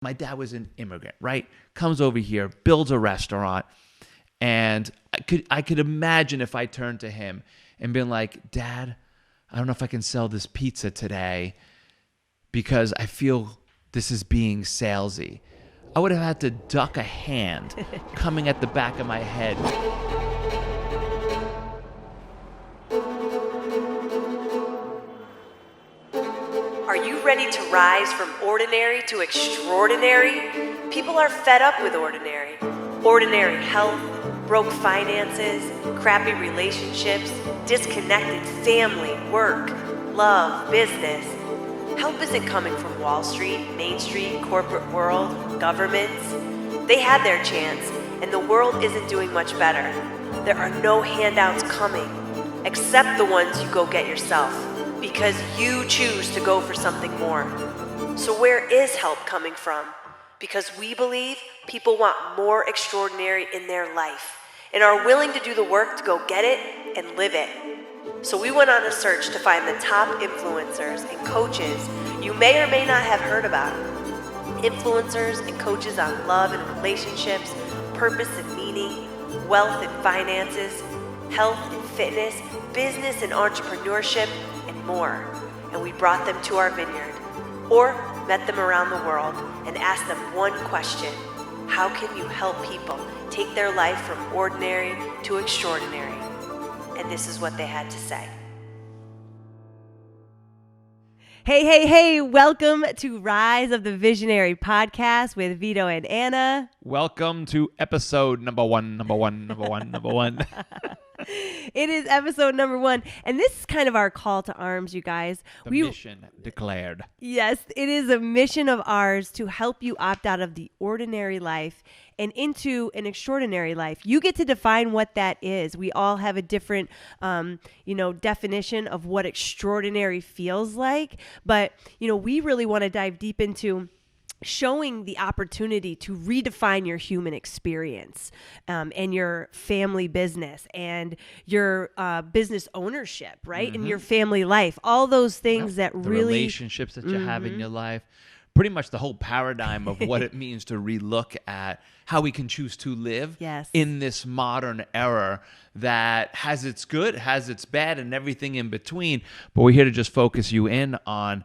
My dad was an immigrant, right? Comes over here, builds a restaurant, and I could imagine if I turned to him and been like, Dad, I don't know if I can sell this pizza today because I feel this is being salesy. I would have had to duck a hand coming at the back of my head. Are you ready to rise from ordinary to extraordinary? People are fed up with ordinary. Ordinary health, broke finances, crappy relationships, disconnected family, work, love, business. Help isn't coming from Wall Street, Main Street, corporate world, governments. They had their chance, and the world isn't doing much better. There are no handouts coming, except the ones you go get yourself, because you choose to go for something more. So where is help coming from? Because we believe people want more extraordinary in their life and are willing to do the work to go get it and live it. So we went on a search to find the top influencers and coaches you may or may not have heard about. Influencers and coaches on love and relationships, purpose and meaning, wealth and finances, health and fitness, business and entrepreneurship, and more. And we brought them to our vineyard, or met them around the world and asked them one question: how can you help people take their life from ordinary to extraordinary? And this is what they had to say. Hey, welcome to Rise of the Visionary podcast with Vito and Anna. Welcome to episode number one. It is episode number 1, and this is kind of our call to arms, you guys. Mission declared. Yes, it is a mission of ours to help you opt out of the ordinary life and into an extraordinary life. You get to define what that is. We all have a different, definition of what extraordinary feels like, but we really want to dive deep into showing the opportunity to redefine your human experience and your family business and your business ownership, right? Mm-hmm. And your family life, all those things that the really... relationships that you have in your life, pretty much the whole paradigm of what it means to relook at how we can choose to live in this modern era that has its good, has its bad, and everything in between. But we're here to just focus you in on,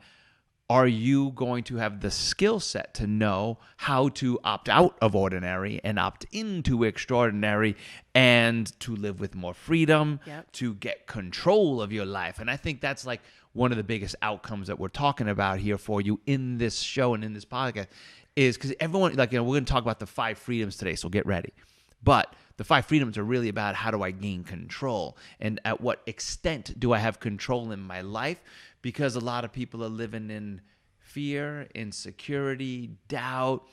are you going to have the skill set to know how to opt out of ordinary and opt into extraordinary and to live with more freedom, to get control of your life? And I think that's like one of the biggest outcomes that we're talking about here for you in this show and in this podcast is because everyone, we're going to talk about the 5 freedoms today, so get ready. But the 5 freedoms are really about how do I gain control and at what extent do I have control in my life? Because a lot of people are living in fear, insecurity, doubt,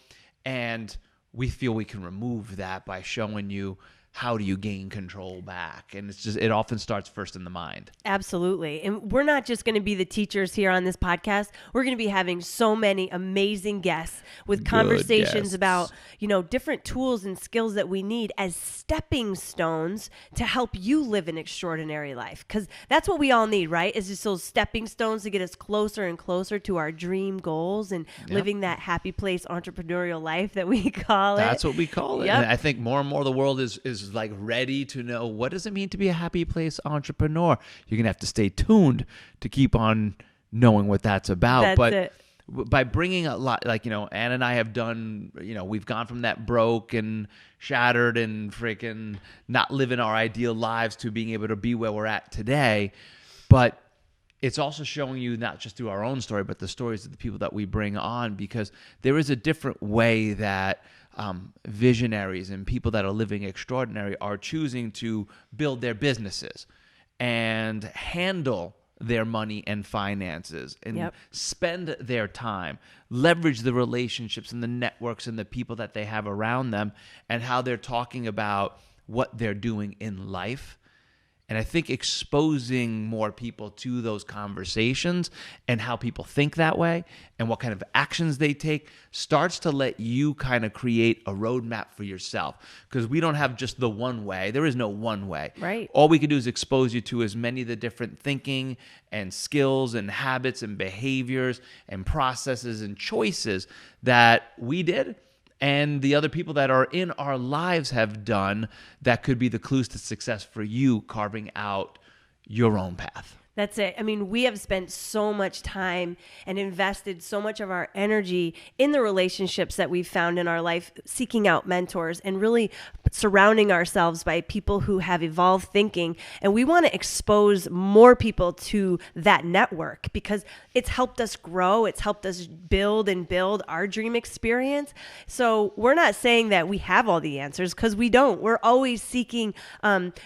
and we feel we can remove that by showing you how do you gain control back. And it often starts first in the mind. Absolutely. And we're not just going to be the teachers here on this podcast. We're going to be having so many amazing guests with conversations about, different tools and skills that we need as stepping stones to help you live an extraordinary life. Because that's what we all need, right? Is just those stepping stones to get us closer and closer to our dream goals and living that happy place entrepreneurial life that we call it. That's what we call it. And I think more and more the world is like ready to know, what does it mean to be a happy place entrepreneur? You're going to have to stay tuned to keep on knowing what that's about. By bringing a lot, Ann and I have done, we've gone from that broke and shattered and freaking not living our ideal lives to being able to be where we're at today. But it's also showing you not just through our own story, but the stories of the people that we bring on, because there is a different way that visionaries and people that are living extraordinary are choosing to build their businesses and handle their money and finances and spend their time, leverage the relationships and the networks and the people that they have around them, and how they're talking about what they're doing in life And I think exposing more people to those conversations and how people think that way and what kind of actions they take starts to let you kind of create a roadmap for yourself. Because we don't have just the one way. There is no one way. Right. All we can do is expose you to as many of the different thinking and skills and habits and behaviors and processes and choices that we did and the other people that are in our lives have done that could be the clues to success for you carving out your own path. That's it. I mean, we have spent so much time and invested so much of our energy in the relationships that we've found in our life, seeking out mentors and really surrounding ourselves by people who have evolved thinking. And we want to expose more people to that network because it's helped us grow. It's helped us build our dream experience. So we're not saying that we have all the answers because we don't. We're always seeking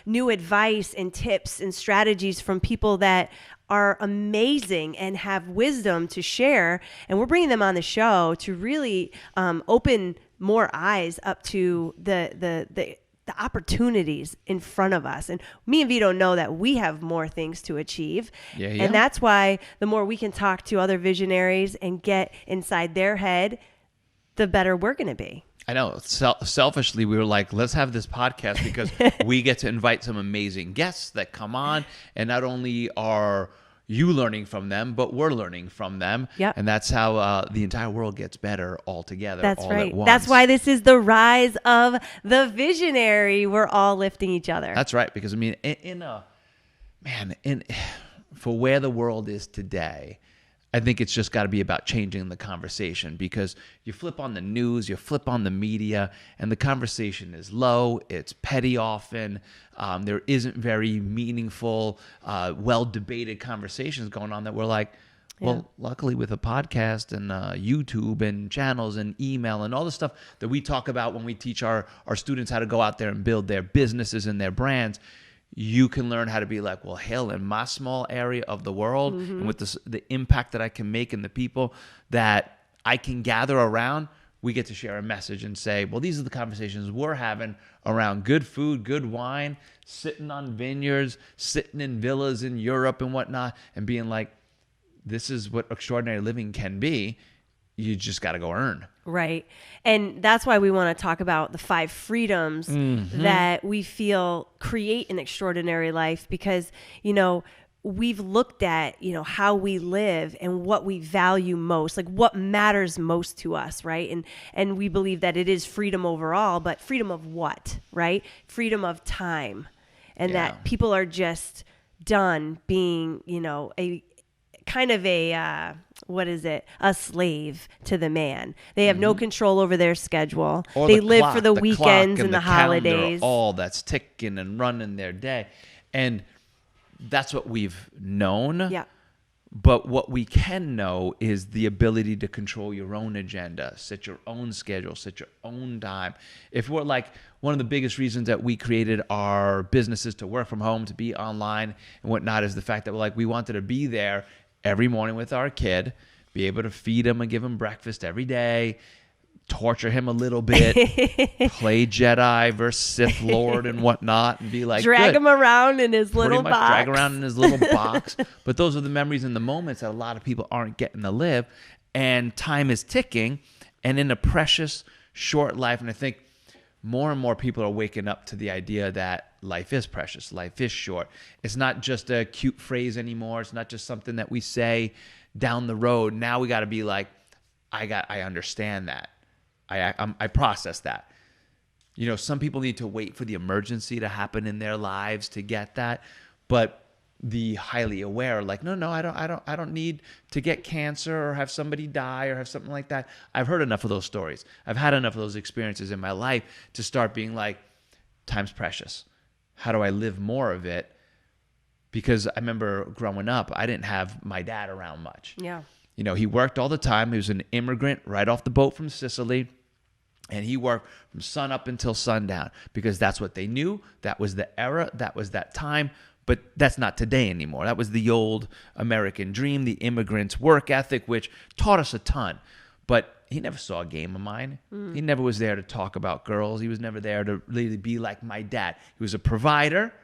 new advice and tips and strategies from people that are amazing and have wisdom to share. And we're bringing them on the show to really open more eyes up to the opportunities in front of us. And me and Vito know that we have more things to achieve. Yeah. And that's why the more we can talk to other visionaries and get inside their head, the better we're going to be. I know. Selfishly, we were like, let's have this podcast because we get to invite some amazing guests that come on. And not only are you learning from them, but we're learning from them. Yep. And that's how the entire world gets better all together. That's all right. At once. That's why this is the rise of the visionary. We're all lifting each other. That's right. Because, I mean, for where the world is today, I think it's just got to be about changing the conversation because you flip on the news, you flip on the media, and the conversation is low, it's petty often, there isn't very meaningful, well-debated conversations going on that we're like, well, luckily with a podcast and YouTube and channels and email and all the stuff that we talk about when we teach our students how to go out there and build their businesses and their brands, you can learn how to be like, well, hell, in my small area of the world and with the impact that I can make and the people that I can gather around, we get to share a message and say, well, these are the conversations we're having around good food, good wine, sitting on vineyards, sitting in villas in Europe and whatnot, and being like, this is what extraordinary living can be. You just got to go earn. Right. And that's why we want to talk about the 5 freedoms that we feel create an extraordinary life because, we've looked at, how we live and what we value most, like what matters most to us, right? And we believe that it is freedom overall, but freedom of what, right? Freedom of time. And that people are just done being, a kind of a slave to the man. They have no control over their schedule. Or they the live clock, for the weekends and the holidays. Calendar, all that's ticking and running their day. And that's what we've known. Yeah. But what we can know is the ability to control your own agenda, set your own schedule, set your own time. If we're like, one of the biggest reasons that we created our businesses to work from home, to be online and whatnot, is the fact that we wanted to be there every morning with our kid, be able to feed him and give him breakfast every day, torture him a little bit, play Jedi versus Sith Lord and whatnot, and be like, drag him around in his little box. Drag around in his little box. But those are the memories and the moments that a lot of people aren't getting to live. And time is ticking, and in a precious, short life. And I think more and more people are waking up to the idea that life is precious, life is short. It's not just a cute phrase anymore. It's not just something that we say down the road. Now we got to be like, I understand that. I process that. Some people need to wait for the emergency to happen in their lives to get that, but the highly aware, like, no, I don't need to get cancer or have somebody die or have something like that. I've heard enough of those stories. I've had enough of those experiences in my life to start being like, time's precious. How do I live more of it? Because I remember growing up, I didn't have my dad around much. Yeah. He worked all the time. He was an immigrant right off the boat from Sicily. And he worked from sun up until sundown because that's what they knew. That was the era. That was that time. But that's not today anymore. That was the old American dream, the immigrant's work ethic, which taught us a ton. But he never saw a game of mine. He never was there to talk about girls. He was never there to really be like my dad. He was a provider.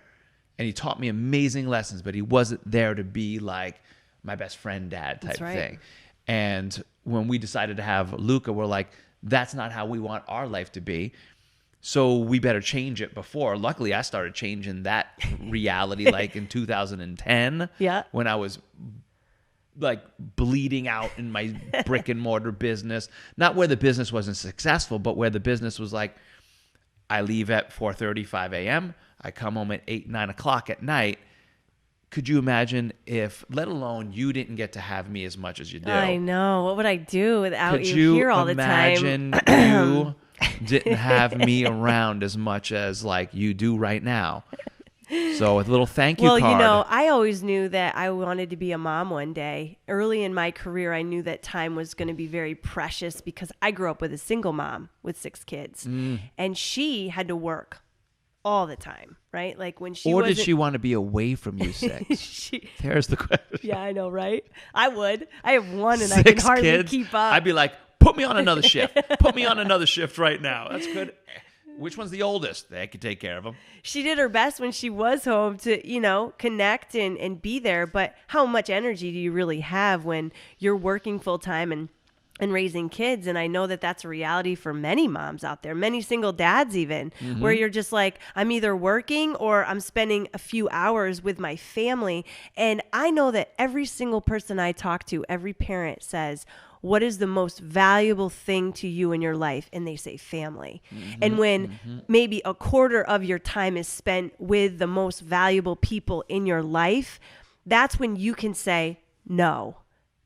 and he taught me amazing lessons, but he wasn't there to be like my best friend dad type thing. And when we decided to have Luca, we're like, that's not how we want our life to be. So we better change it before. Luckily, I started changing that reality like in 2010 when I was like bleeding out in my brick and mortar business. Not where the business wasn't successful, but where the business was like, I leave at 4:35 a.m. I come home at 8, 9 o'clock at night. Could you imagine if, let alone you didn't get to have me as much as you do? I know. What would I do without you here all the time? Could you imagine you didn't have me around as much as like you do right now? So with a little thank you card. Well, you know, I always knew that I wanted to be a mom one day. Early in my career, I knew that time was going to be very precious because I grew up with a single mom with 6 kids. And she had to work all the time, right? Like when she Or did she want to be away from you 6? There's the question. Yeah, I know, right? I would. I have 1 and I can hardly kids, keep up. I'd be like, put me on another shift. Put me on another shift right now. That's good. Which one's the oldest? They could take care of them. She did her best when she was home to, you know, connect and be there. But how much energy do you really have when you're working full time and raising kids? And I know that that's a reality for many moms out there, many single dads even, where you're just like, I'm either working or I'm spending a few hours with my family. And I know that every single person I talk to, every parent says, what is the most valuable thing to you in your life? And they say family. And when maybe a quarter of your time is spent with the most valuable people in your life, that's when you can say, no,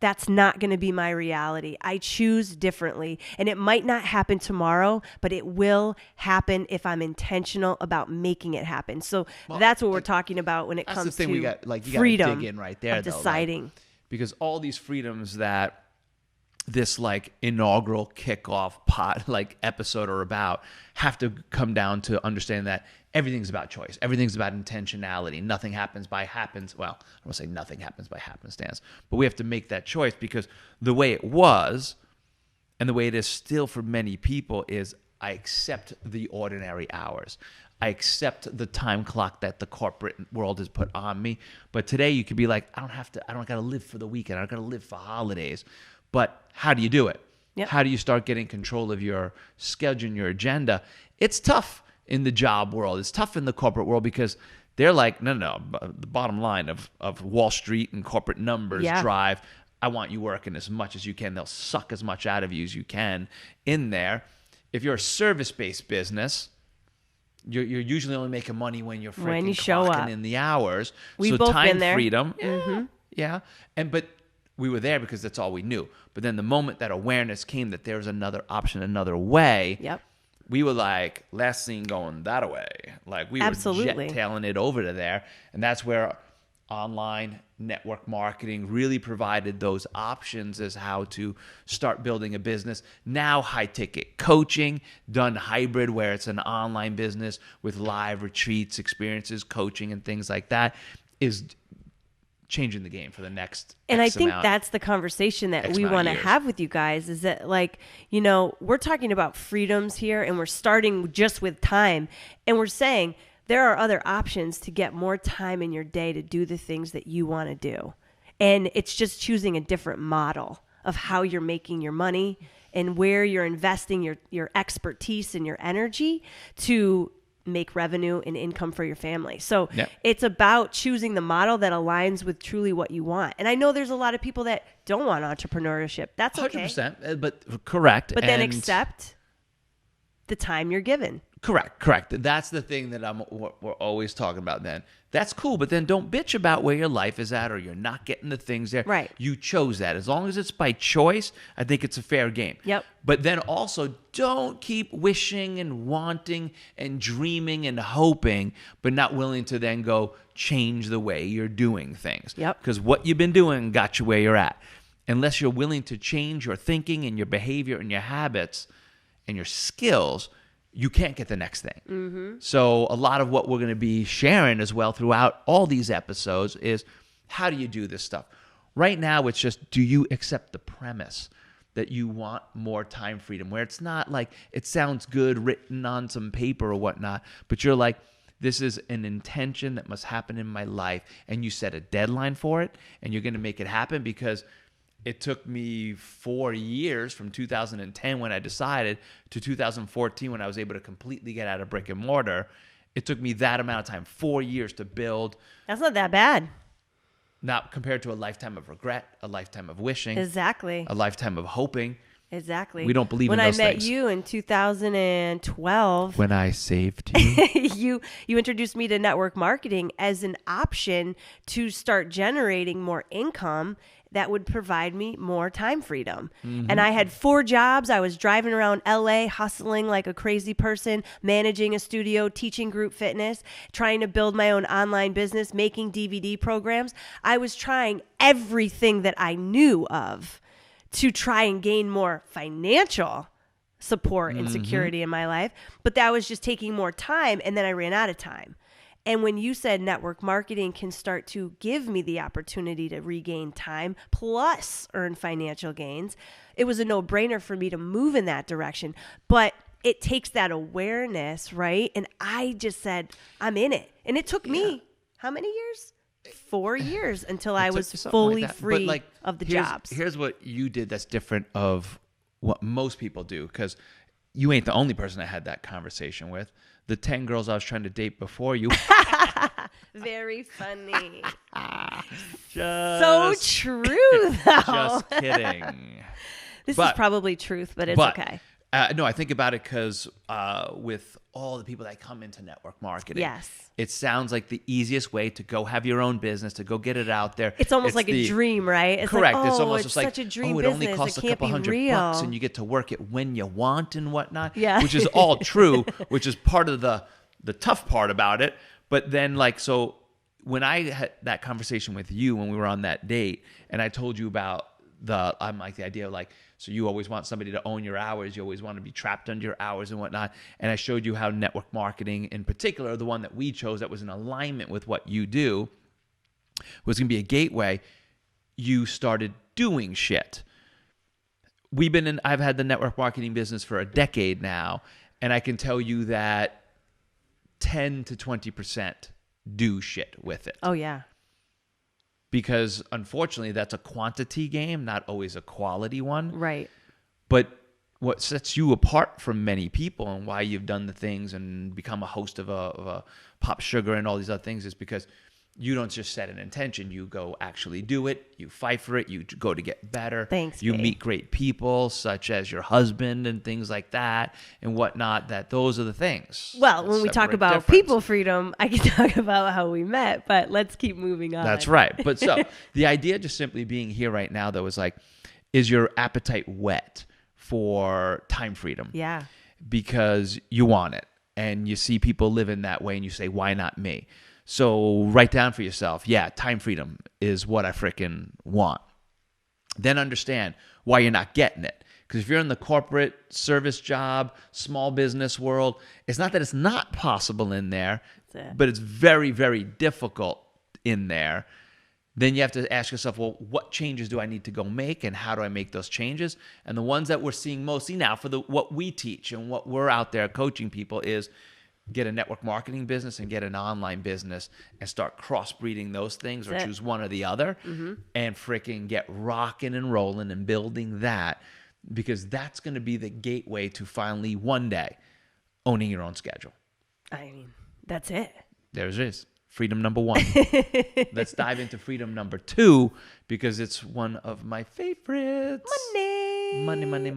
that's not going to be my reality. I choose differently. And it might not happen tomorrow, but it will happen if I'm intentional about making it happen. So that's what we're talking about when it comes to you gotta freedom dig in right there, of deciding. Like, because all these freedoms that this like inaugural kickoff episode are about have to come down to understand that everything's about choice. Everything's about intentionality. Nothing happens by well, I won't say nothing happens by happenstance, but we have to make that choice because the way it was and the way it is still for many people is I accept the ordinary hours. I accept the time clock that the corporate world has put on me. But today you could be like, I don't got to live for the weekend. I don't got to live for holidays. But how do you do it? Yep. How do you start getting control of your schedule and your agenda? It's tough in the job world. It's tough in the corporate world because they're like, no. The bottom line of Wall Street and corporate numbers drive, I want you working as much as you can. They'll suck as much out of you as you can in there. If you're a service-based business, you're usually only making money when you're freaking clocking in the hours. We've both time been there. Freedom, yeah. But we were there because that's all we knew. But then the moment that awareness came that there's another option, another way, we were like, last scene going that way. Like we were jet-tailing it over to there. And that's where online network marketing really provided those options as how to start building a business. Now high-ticket coaching, done hybrid where it's an online business with live retreats, experiences, coaching, and things like that is changing the game for the next and I think that's the conversation that we want to have with you guys is that, like, you know, we're talking about freedoms here and we're starting just with time and we're saying there are other options to get more time in your day to do the things that you want to do. And it's just choosing a different model of how you're making your money and where you're investing your expertise and your energy to make revenue and income for your family. So it's about choosing the model that aligns with truly what you want. And I know there's a lot of people that don't want entrepreneurship. That's okay. 100%, but correct. But then accept the time you're given. Correct. That's the thing that we're always talking about then. That's cool, but then don't bitch about where your life is at or you're not getting the things there. Right. You chose that. As long as it's by choice, I think it's a fair game. Yep. But then also don't keep wishing and wanting and dreaming and hoping, but not willing to then go change the way you're doing things. Yep. Because what you've been doing got you where you're at. Unless you're willing to change your thinking and your behavior and your habits and your skills, you can't get the next thing. Mm-hmm. So a lot of what we're going to be sharing as well throughout all these episodes is how do you do this stuff? Right now, it's just, do you accept the premise that you want more time freedom, where it's not like it sounds good written on some paper or whatnot, but you're like, This is an intention that must happen in my life. And you set a deadline for it, and you're going to make it happen, because it took me 4 years from 2010 when I decided to 2014 when I was able to completely get out of brick and mortar. It took me that amount of time, 4 years to build. That's not that bad. Not compared to a lifetime of regret, a lifetime of wishing. Exactly. A lifetime of hoping. Exactly. We don't believe in those things. When I met you in 2012. When I saved you. You introduced me to network marketing as an option to start generating more income that would provide me more time freedom. Mm-hmm. And I had 4 jobs. I was driving around LA, hustling like a crazy person, managing a studio, teaching group fitness, trying to build my own online business, making DVD programs. I was trying everything that I knew of to try and gain more financial support and security in my life. But that was just taking more time, and then I ran out of time. And when you said network marketing can start to give me the opportunity to regain time plus earn financial gains, it was a no-brainer for me to move in that direction. But it takes that awareness, right? And I just said, I'm in it. And it took me, how many years? 4 years until I was fully free of the jobs. Here's what you did that's different of what most people do, because you ain't the only person I had that conversation with. The 10 girls I was trying to date before you. Very funny. So true, though. Just kidding. This is probably truth, but it's okay. No, I think about it because with all the people that come into network marketing, yes, it sounds like the easiest way to go have your own business, to go get it out there. It's almost like a dream, right? It's correct. Like, it's almost it's like, such a dream it business. only costs a couple $100 and you get to work it when you want and whatnot, which is all true, which is part of the tough part about it. But then so when I had that conversation with you when we were on that date, and I told you about the idea of so you always want somebody to own your hours. You always want to be trapped under your hours and whatnot. And I showed you how network marketing in particular, the one that we chose that was in alignment with what you do, was going to be a gateway. You started doing shit. I've had the network marketing business for a decade now. And I can tell you that 10 to 20% do shit with it. Oh, yeah. Because unfortunately, that's a quantity game, not always a quality one. Right. But what sets you apart from many people and why you've done the things and become a host of a Pop Sugar and all these other things is because you don't just set an intention. You go actually do it. You fight for it. You go to get better. Thanks, you meet great people, such as your husband and things like that and whatnot. Those are the things. Well, when we talk about people freedom, I can talk about how we met, but let's keep moving on. That's right. But so the idea just simply being here right now, though, is is your appetite whet for time freedom? Yeah. Because you want it and you see people living that way and you say, why not me? So write down for yourself, time freedom is what I freaking want. Then understand why you're not getting it. Because if you're in the corporate service job, small business world, it's not that it's not possible in there, but it's very, very difficult in there. Then you have to ask yourself, well, what changes do I need to go make and how do I make those changes? And the ones that we're seeing mostly now for what we teach and what we're out there coaching people is get a network marketing business and get an online business and start crossbreeding those things or choose one or the other and freaking get rocking and rolling and building that, because that's going to be the gateway to finally one day owning your own schedule. I mean, that's it. There it is. Freedom number 1. Let's dive into freedom number 2 because it's one of my favorites. Money.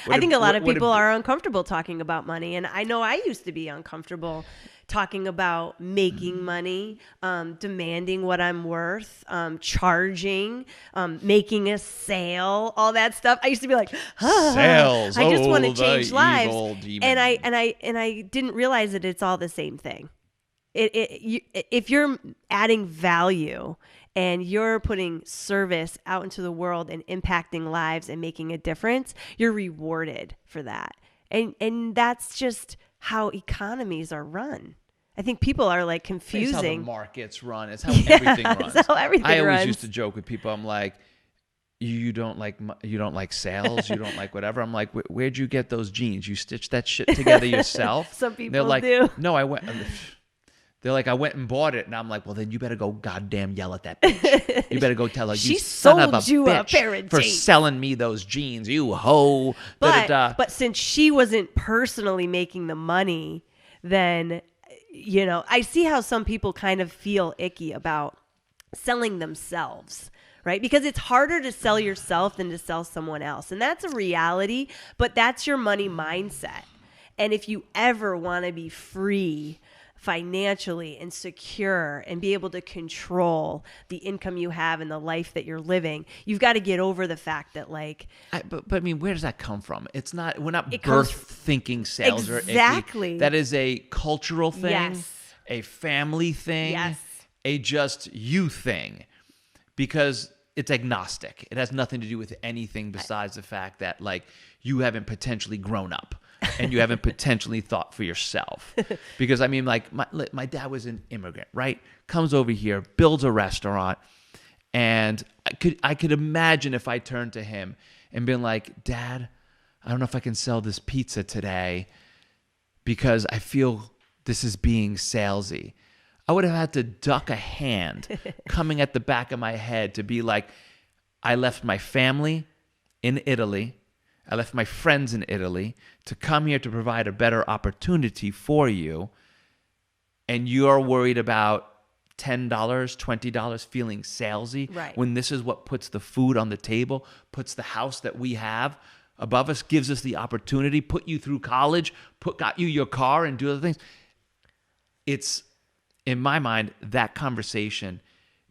I think a lot of people are uncomfortable talking about money. And I know I used to be uncomfortable talking about making money, demanding what I'm worth, charging, making a sale, all that stuff. I used to be like, sales. I just want to change lives. And I didn't realize that it's all the same thing. If you're adding value and you're putting service out into the world and impacting lives and making a difference, you're rewarded for that. And that's just how economies are run. I think people are confusing. It's how the markets run. It's how everything runs. It's how everything I always runs. used to joke with people. I'm like, you don't like sales, you don't like whatever. I'm like, where'd you get those jeans? You stitched that shit together yourself? Some people They're like, do. No, I went. They're like, I went and bought it. And I'm like, well, then you better go goddamn yell at that bitch. You better go tell her, she you son of a sold you a bitch pair of for jeans. selling me those jeans, you hoe. But since she wasn't personally making the money, then, you know, I see how some people kind of feel icky about selling themselves, right? Because it's harder to sell yourself than to sell someone else. And that's a reality, but that's your money mindset. And if you ever want to be free financially and secure and be able to control the income you have and the life that you're living, you've got to get over the fact that like but I mean, where does that come from? We're not thinking sales exactly. are icky. That is a cultural thing, yes. a family thing, yes. a just you thing, because it's agnostic. It has nothing to do with anything besides the fact that like you haven't potentially grown up. And you haven't potentially thought for yourself. Because, I mean, like, my dad was an immigrant, right? Comes over here, builds a restaurant. And I could imagine if I turned to him and been like, Dad, I don't know if I can sell this pizza today because I feel this is being salesy. I would have had to duck a hand coming at the back of my head to be like, I left my family in Italy. I left my friends in Italy to come here to provide a better opportunity for you. And you're worried about $10, $20 feeling salesy, right, when this is what puts the food on the table, puts the house that we have above us, gives us the opportunity, put you through college, got you your car and do other things. It's, in my mind, that conversation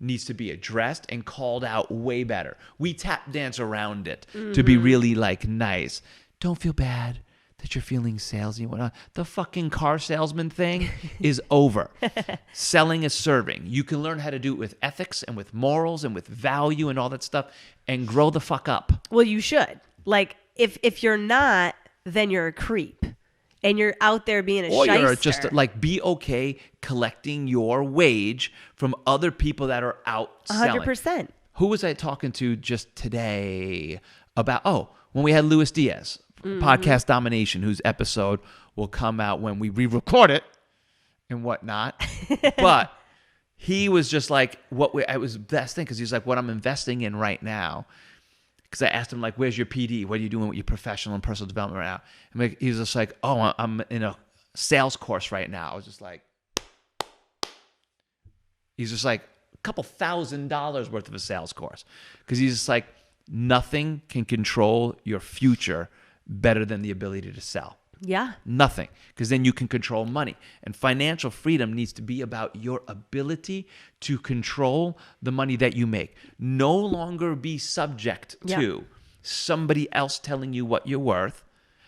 needs to be addressed and called out way better. We tap dance around it to be really like nice. Don't feel bad that you're feeling salesy and whatnot. The fucking car salesman thing is over. Selling is serving. You can learn how to do it with ethics and with morals and with value and all that stuff and grow the fuck up. Well, you should. Like, if you're not, then you're a creep. And you're out there being a shyster. Or you're just like, be okay collecting your wage from other people that are out selling. 100%. Who was I talking to just today about, when we had Luis Diaz, Podcast Domination, whose episode will come out when we re-record it and whatnot. But he was just like, it was the best thing, because he's like, what I'm investing in right now. Because I asked him, like, where's your PD? What are you doing with your professional and personal development right now? And he was just like, I'm in a sales course right now. I was just like, he's just like a couple $1,000s worth of a sales course. Because he's just like, nothing can control your future better than the ability to sell. Yeah. Nothing. Because then you can control money. And financial freedom needs to be about your ability to control the money that you make. No longer be subject to somebody else telling you what you're worth,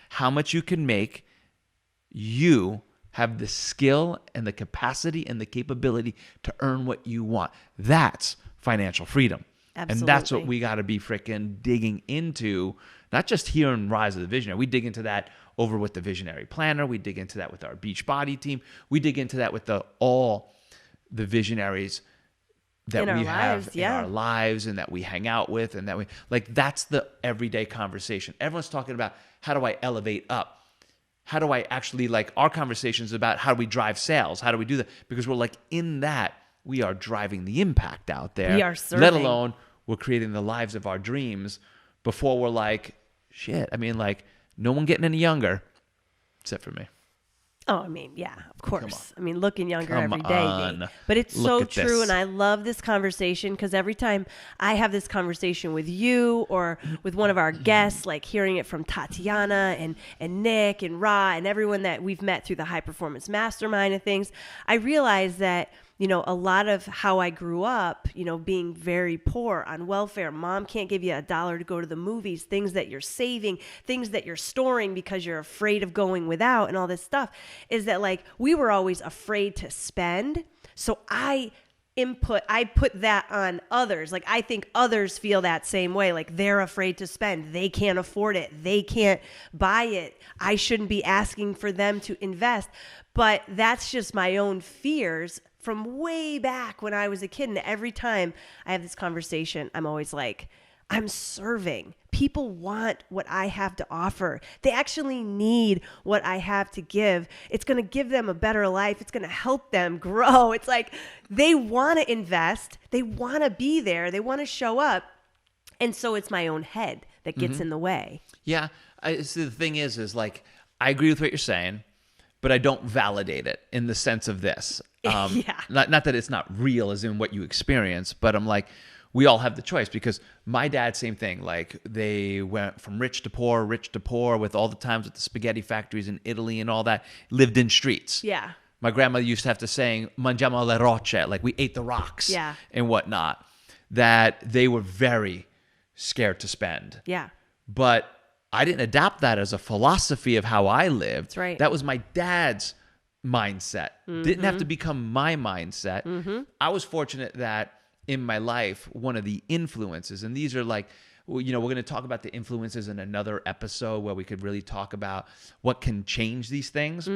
how much you can make. You have the skill and the capacity and the capability to earn what you want. That's financial freedom. Absolutely. And that's what we got to be freaking digging into, not just here in Rise of the Visionary. We dig into that over with the Visionary Planner. We dig into that with our Beachbody team. We dig into that with all the visionaries that we have in our lives and that we hang out with, and that we like. That's the everyday conversation. Everyone's talking about, how do I elevate up? How do I actually, like, our conversations about how do we drive sales? How do we do that? Because we're like, in that, we are driving the impact out there. We are serving. Let alone we're creating the lives of our dreams before we're like, shit. I mean, like, no one getting any younger except for me. Oh, I mean, yeah, of course. I mean, looking younger every day. But it's so true, and I love this conversation, because every time I have this conversation with you or with one of our guests, like hearing it from Tatiana and Nick and Ra and everyone that we've met through the High Performance Mastermind and things, I realize that, you know, a lot of how I grew up, you know, being very poor on welfare, mom can't give you $1 to go to the movies, things that you're saving, things that you're storing because you're afraid of going without and all this stuff, is that, like, we were always afraid to spend. So I put that on others. Like, I think others feel that same way. Like, they're afraid to spend. They can't afford it. They can't buy it. I shouldn't be asking for them to invest. But that's just my own fears from way back when I was a kid. And every time I have this conversation, I'm always like, I'm serving. People want what I have to offer. They actually need what I have to give. It's going to give them a better life. It's going to help them grow. It's like they want to invest. They want to be there. They want to show up. And so it's my own head that gets in the way. Yeah. See, the thing is like, I agree with what you're saying, but I don't validate it in the sense of this. Not that it's not real as in what you experience, but I'm like, we all have the choice, because my dad, same thing. Like, they went from rich to poor with all the times with the spaghetti factories in Italy and all that, lived in streets. Yeah. My grandmother used to have to say, mangiamo le rocce, like we ate the rocks and whatnot, that they were very scared to spend. Yeah. But I didn't adapt that as a philosophy of how I lived. That's right. That was my dad's mindset. Didn't have to become my mindset. I was fortunate that in my life, one of the influences, and these are like, we're going to talk about the influences in another episode where we could really talk about what can change these things.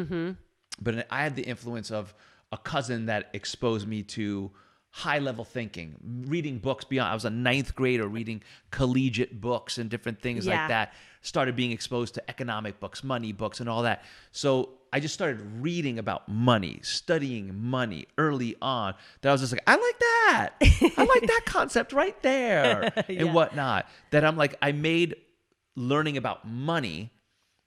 But I had the influence of a cousin that exposed me to high-level thinking, reading books beyond. I was a 9th grader reading collegiate books and different things like that. Started being exposed to economic books, money books, and all that. So I just started reading about money, studying money early on. That I was just like, I like that. I like that concept right there and whatnot. That I'm like, I made learning about money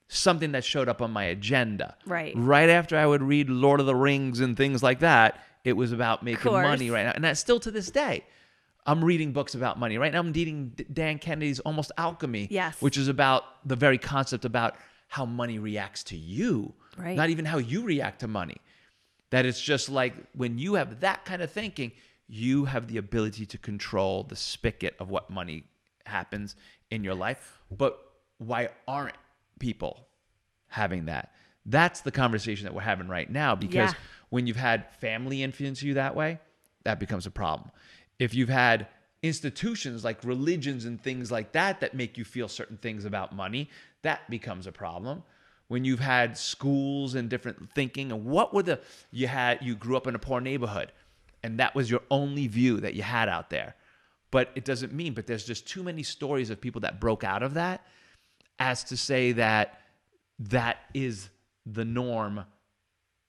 something that showed up on my agenda. Right after I would read Lord of the Rings and things like that, it was about making money right now. And that's still to this day. I'm reading books about money. Right now I'm reading Dan Kennedy's Almost Alchemy, which is about the very concept about how money reacts to you, not even how you react to money. That it's just like when you have that kind of thinking, you have the ability to control the spigot of what money happens in your life. But why aren't people having that? That's the conversation that we're having right now, because when you've had family influence you that way, that becomes a problem. If you've had institutions like religions and things like that that make you feel certain things about money, that becomes a problem. When you've had schools and different thinking, and what were you grew up in a poor neighborhood, and that was your only view that you had out there. But it doesn't mean, but there's just too many stories of people that broke out of that as to say that that is the norm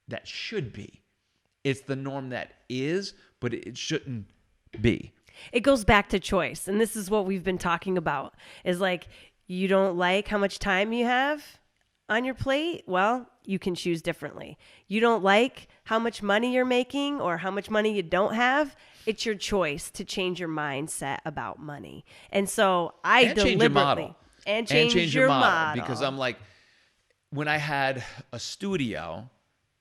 that should be. It's the norm that is, but it shouldn't be. It goes back to choice. And this is what we've been talking about, is like, you don't like how much time you have on your plate? Well, you can choose differently. You don't like how much money you're making or how much money you don't have? It's your choice to change your mindset about money. And so deliberately change your model. Because I'm like, when I had a studio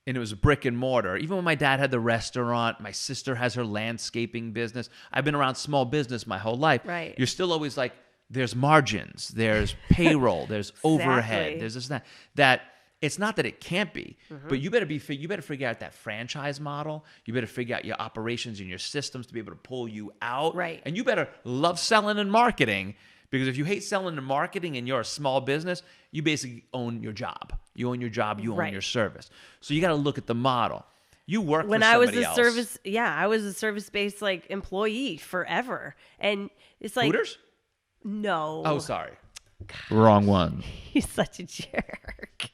and it was a brick and mortar, even when my dad had the restaurant, my sister has her landscaping business. I've been around small business my whole life. Right. You're still always like, there's margins, there's payroll, there's overhead, there's this and that. That it's not that it can't be, but you better figure out that franchise model. You better figure out your operations and your systems to be able to pull you out. Right. And you better love selling and marketing, because if you hate selling and marketing and you're a small business, you basically own your job. You own your job, you own your service. So you got to look at the model. You work when for I was somebody a else. I was a service-based like employee forever. And it's like Hooters? No. Oh, sorry. Wrong one. He's such a jerk.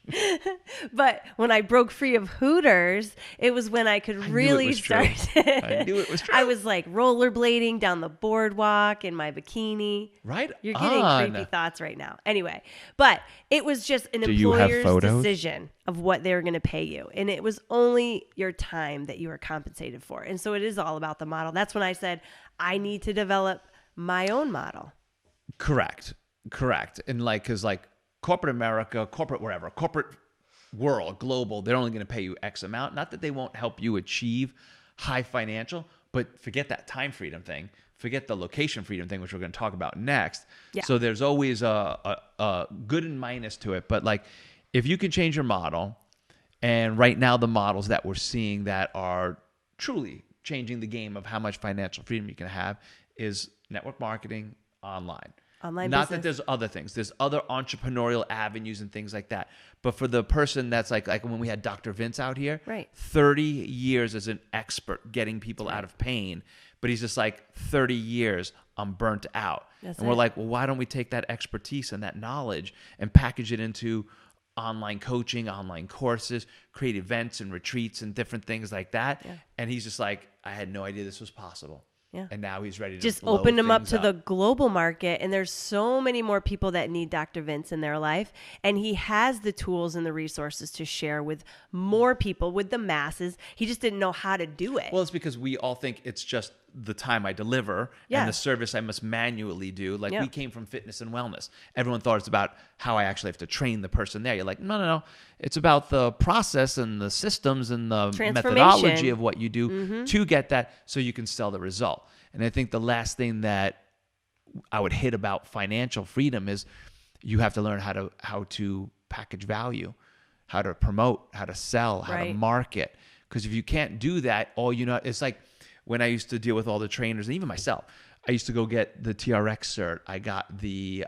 But when I broke free of Hooters, it was when I could really start. I knew it was true. I was like rollerblading down the boardwalk in my bikini. Right. You're getting creepy thoughts right now. Anyway, but it was just an employer's decision of what they were going to pay you. And it was only your time that you were compensated for. And so it is all about the model. That's when I said, I need to develop my own model. Correct. And like, cause like corporate America, corporate wherever, corporate world, global, they're only going to pay you X amount. Not that they won't help you achieve high financial, but forget that time freedom thing. Forget the location freedom thing, which we're going to talk about next. Yeah. So there's always a good and minus to it. But like, if you can change your model, and right now the models that we're seeing that are truly changing the game of how much financial freedom you can have is network marketing, online Not business. That there's other things. There's other entrepreneurial avenues and things like that. But for the person that's like when we had Dr. Vince out here, 30 years as an expert getting people out of pain. But he's just like 30 years I'm burnt out. That's and we're like, well, why don't we take that expertise and that knowledge and package it into online coaching, online courses, create events and retreats and different things like that. Yeah. And he's just like, I had no idea this was possible. Yeah. And now he's ready to just open them up to the global market. And there's so many more people that need Dr. Vince in their life. And he has the tools and the resources to share with more people, with the masses. He just didn't know how to do it. Well, it's because we all think it's just the time I deliver and the service I must manually do. Like we came from fitness and wellness. Everyone thought it's about how I actually have to train the person there. You're like, no. It's about the process and the systems and the methodology of what you do to get that so you can sell the result. And I think the last thing that I would hit about financial freedom is you have to learn how to package value, how to promote, how to sell, how to market. Because if you can't do that, it's like when I used to deal with all the trainers and even myself, I used to go get the TRX cert. I got the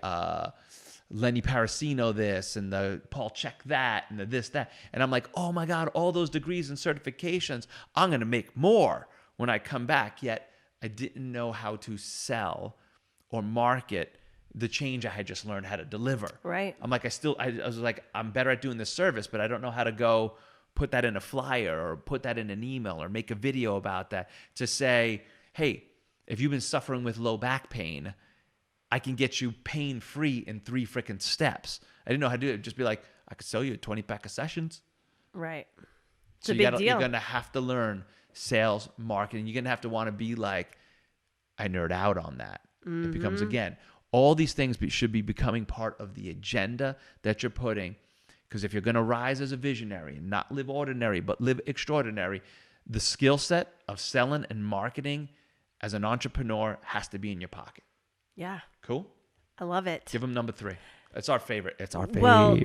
Lenny Parasino this and the Paul Chek that and the this, that. And I'm like, oh my God, all those degrees and certifications, I'm going to make more when I come back. Yet I didn't know how to sell or market the change I had just learned how to deliver. Right. I'm like, I was like, I'm better at doing this service, but I don't know how to go put that in a flyer or put that in an email or make a video about that to say, hey, if you've been suffering with low back pain, I can get you pain-free in 3 freaking steps. I didn't know how to do it. Just be like, I could sell you a 20-pack of sessions. Right. It's a big deal. You're going to have to learn sales, marketing. You're going to have to want to be like, I nerd out on that. It becomes, again, all these things should be becoming part of the agenda that you're putting. Because if you're going to rise as a visionary and not live ordinary, but live extraordinary, the skill set of selling and marketing as an entrepreneur has to be in your pocket. Yeah. Cool? I love it. Give them number 3. It's our favorite. It's our favorite. Well,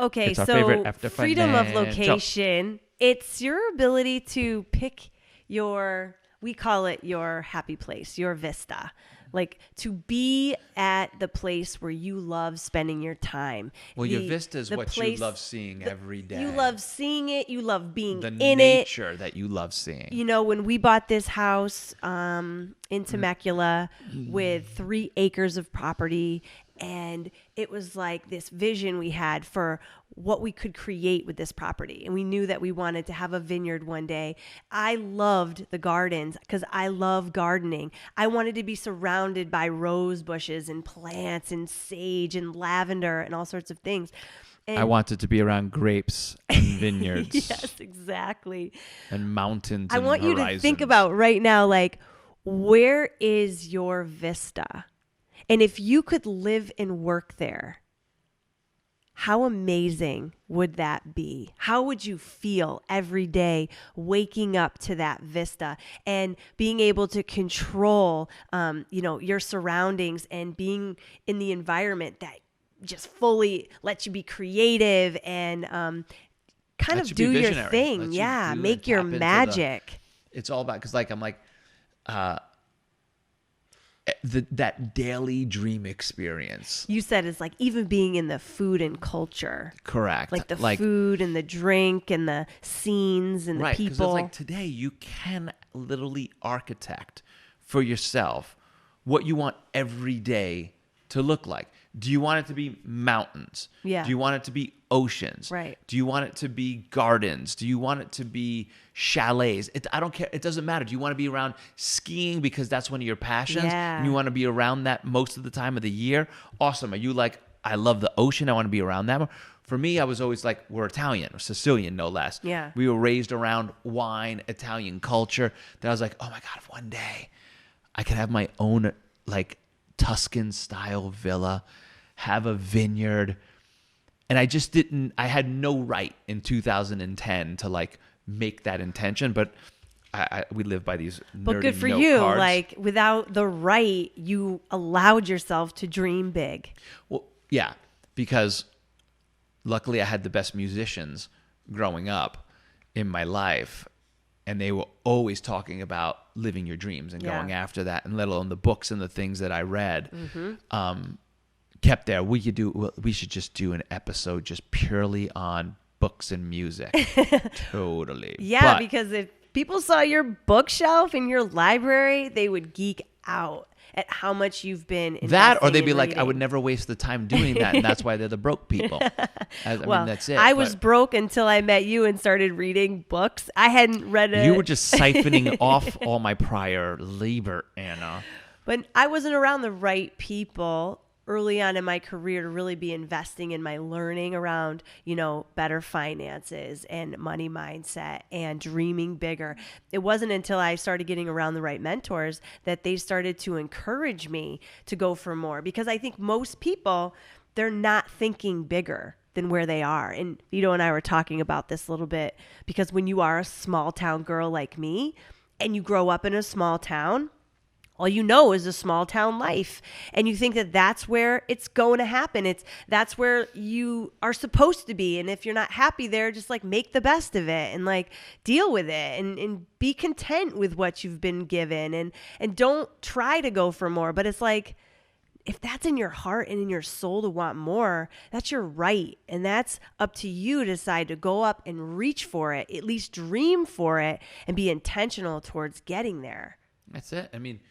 okay, it's our favorite after freedom financial. Of location. It's your ability to pick we call it your happy place, your vista. Like to be at the place where you love spending your time. Well, your vista is what you love seeing every day. You love seeing it. You love being in it. The nature that you love seeing. When we bought this house in Temecula with 3 acres of property, and it was like this vision we had for what we could create with this property. And we knew that we wanted to have a vineyard one day. I loved the gardens because I love gardening. I wanted to be surrounded by rose bushes and plants and sage and lavender and all sorts of things. And I wanted to be around grapes and vineyards. Yes, exactly. And mountains I want horizons. You to think about right now, like, where is your vista? And if you could live and work there, how amazing would that be? How would you feel every day waking up to that vista and being able to control, your surroundings and being in the environment that just fully lets you be creative and kind of do your thing? Yeah, make your magic. It's all about, because I'm like, that daily dream experience. You said it's like even being in the food and culture. Correct. Like the food and the drink and the scenes and the people. Right, because it's like today you can literally architect for yourself what you want every day to look like. Do you want it to be mountains? Yeah. Do you want it to be oceans? Right. Do you want it to be gardens? Do you want it to be chalets? I don't care. It doesn't matter. Do you want to be around skiing because that's one of your passions? Yeah. And you want to be around that most of the time of the year? Awesome. Are you like, I love the ocean, I want to be around that more? For me, I was always like, we're Italian, or Sicilian, no less. Yeah. We were raised around wine, Italian culture. That I was like, oh my God, if one day I could have my own like Tuscan style villa, have a vineyard. And I had no right in 2010 to like make that intention, but we live by these nerdy But good for you. Cards. Like without the right, you allowed yourself to dream big. Well, yeah, because luckily I had the best musicians growing up in my life, and they were always talking about living your dreams and going after that, and let alone the books and the things that I read. Kept there. We should just do an episode just purely on books and music. Totally. Yeah, because if people saw your bookshelf in your library, they would geek out. at how much you've been investing that, or they'd be like, reading. I would never waste the time doing that, and that's why they're the broke people. I mean, that's it. I was broke until I met you and started reading books. I hadn't read it. You were just siphoning off all my prior labor, Anna. But I wasn't around the right people early on in my career to really be investing in my learning around, better finances and money mindset and dreaming bigger. It wasn't until I started getting around the right mentors that they started to encourage me to go for more, because I think most people, they're not thinking bigger than where they are. And Vito and I were talking about this a little bit, because when you are a small town girl like me and you grow up in a small town, all you know is a small town life. And you think that that's where it's going to happen. That's where you are supposed to be. And if you're not happy there, just like make the best of it and like deal with it and be content with what you've been given and don't try to go for more. But it's like, if that's in your heart and in your soul to want more, that's your right. And that's up to you to decide to go up and reach for it, at least dream for it, and be intentional towards getting there. That's it. I mean,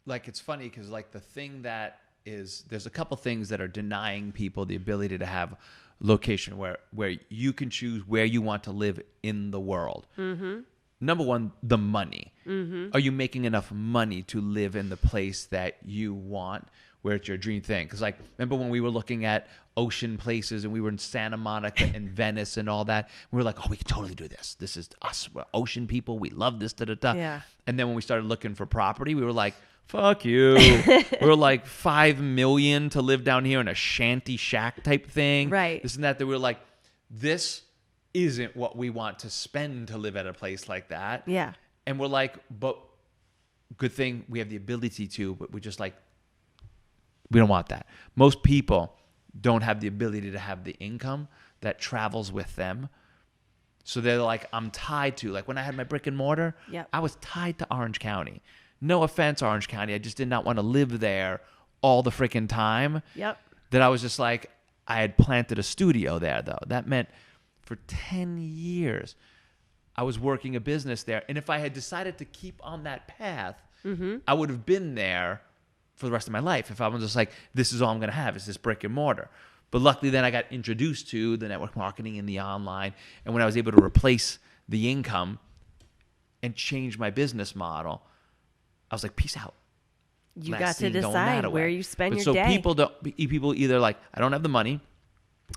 like, it's funny because like the thing that is, there's a couple things that are denying people the ability to have location where you can choose where you want to live in the world. Mm-hmm. Number one, the money. Mm-hmm. Are you making enough money to live in the place that you want, where it's your dream thing? Because like, remember when we were looking at ocean places and we were in Santa Monica and Venice and all that? We were like, oh, we could totally do this. This is us. We're ocean people. We love this, da-da-da. Yeah. And then when we started looking for property, we were like, fuck you. We're like $5 million to live down here in a shanty shack type thing. Right. This and that. That we were like, this isn't what we want to spend to live at a place like that. Yeah. And we're like, but good thing we have the ability to, but we just like, we don't want that. Most people don't have the ability to have the income that travels with them. So they're like, I'm tied to, like when I had my brick and mortar, yep. I was tied to Orange County. No offense, Orange County. I just did not want to live there all the freaking time. Yep. That I was just like, I had planted a studio there, though. That meant for 10 years, I was working a business there. And if I had decided to keep on that path, mm-hmm. I would have been there for the rest of my life. If I was just like, this is all I'm going to have is this brick and mortar. But luckily, then I got introduced to the network marketing and the online. And when I was able to replace the income and change my business model, I was like, peace out. You got to decide where you spend your day. So people either like, I don't have the money,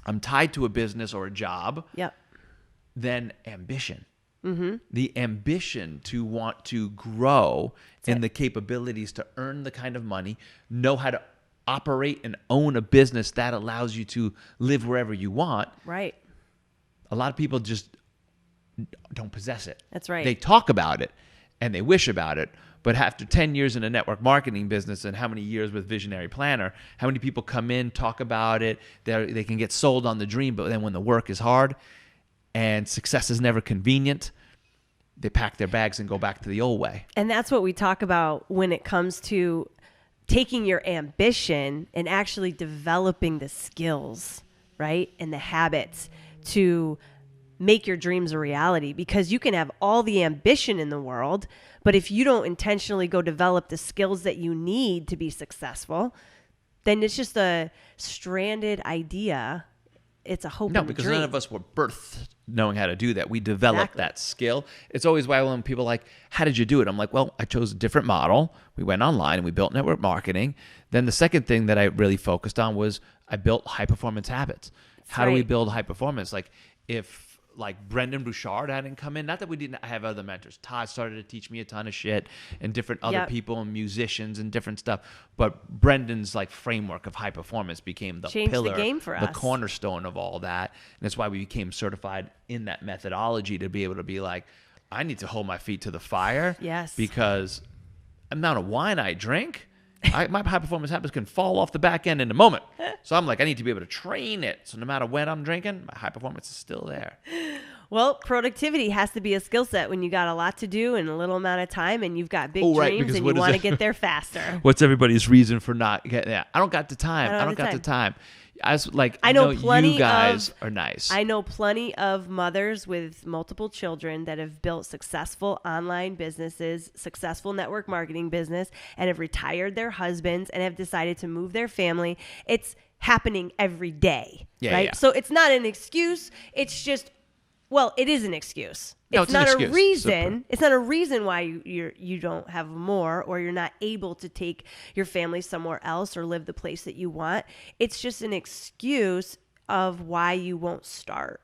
I'm tied to a business or a job. Yep. Then ambition. Mm-hmm. The ambition to want to grow and the capabilities to earn the kind of money, know how to operate and own a business that allows you to live wherever you want. Right. A lot of people just don't possess it. That's right. They talk about it and they wish about it. But after 10 years in a network marketing business and how many years with Visionary Planner, how many people come in, talk about it, they can get sold on the dream, but then when the work is hard and success is never convenient, they pack their bags and go back to the old way. And that's what we talk about when it comes to taking your ambition and actually developing the skills, right? And the habits to make your dreams a reality, because you can have all the ambition in the world, but if you don't intentionally go develop the skills that you need to be successful, then it's just a stranded idea. It's a hope. No, because none of us were birthed knowing how to do that. We developed that skill. It's always why when people are like, how did you do it? I'm like, well, I chose a different model. We went online and we built network marketing. Then the second thing that I really focused on was I built high performance habits. How do we build high performance? Like if like Brendan Bouchard hadn't come in, not that we didn't have other mentors. Todd started to teach me a ton of shit and different other people and musicians and different stuff. But Brendan's like framework of high performance became the pillar, the game for us. The cornerstone of all that. And that's why we became certified in that methodology to be able to be like, I need to hold my feet to the fire. Yes. Because the amount of wine I drink, my high performance habits can fall off the back end in a moment. So I'm like, I need to be able to train it. So no matter when I'm drinking, my high performance is still there. Well, productivity has to be a skill set when you got a lot to do in a little amount of time and you've got big dreams and you want to get there faster. What's everybody's reason for not getting that? I don't got the time. I don't got the time. I know plenty you guys are nice. I know plenty of mothers with multiple children that have built successful online businesses, successful network marketing business, and have retired their husbands and have decided to move their family. It's happening every day, right? Yeah. So it's not an excuse. It's just, well, it is an excuse. It's not a reason. It's not a reason why you don't have more, or you're not able to take your family somewhere else or live the place that you want. It's just an excuse of why you won't start.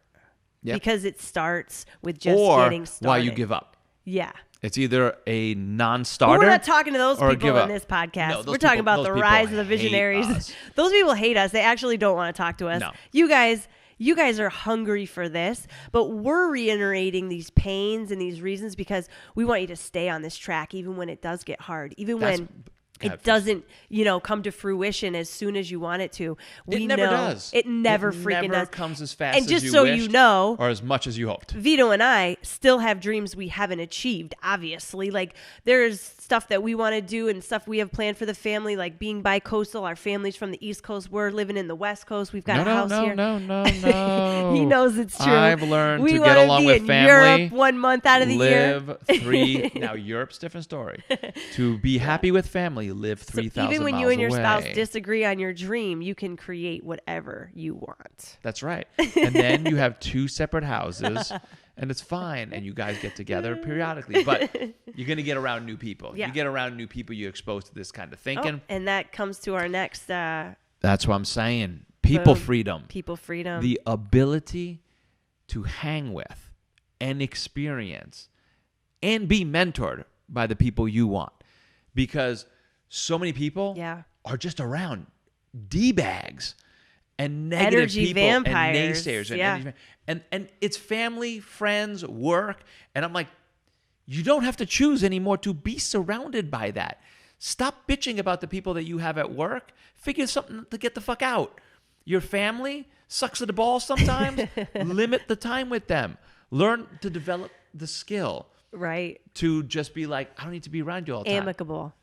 Yep. Because it starts with just getting started. Or why you give up. Yeah. It's either a non-starter. But we're not talking to those people in this podcast. No, we're talking about the rise of the visionaries. Those people hate us. They actually don't want to talk to us. No. You guys are hungry for this, but we're reiterating these pains and these reasons because we want you to stay on this track even when it does get hard, even when it doesn't, come to fruition as soon as you want it to. It never does. It never freaking does. Comes as fast as you wished. And just so you know, or as much as you hoped. Vito and I still have dreams we haven't achieved, obviously. Like, there's stuff that we want to do and stuff we have planned for the family, like being bi-coastal. Our family's from the East Coast. We're living in the West Coast. We've got a house here. No. He knows it's true. I've learned to get along with family. Europe 1 month out of the year. Live 3. Now, Europe's a different story. To be happy with family, live 3,000 miles away. Even when you and your spouse disagree on your dream, you can create whatever you want. That's right. And then you have 2 separate houses. And it's fine, and you guys get together periodically, but you're going to get around new people. Yeah. You get around new people, you're exposed to this kind of thinking. And that comes to our next... That's what I'm saying. People freedom. People freedom. The ability to hang with and experience and be mentored by the people you want. Because so many people are just around D-bags and negative energy people vampires. And naysayers. And it's family, friends, work. And I'm like, you don't have to choose anymore to be surrounded by that. Stop bitching about the people that you have at work. Figure something to get the fuck out. Your family sucks at the ball sometimes. Limit the time with them. Learn to develop the skill. Right. To just be like, I don't need to be around you all the time. Amicable.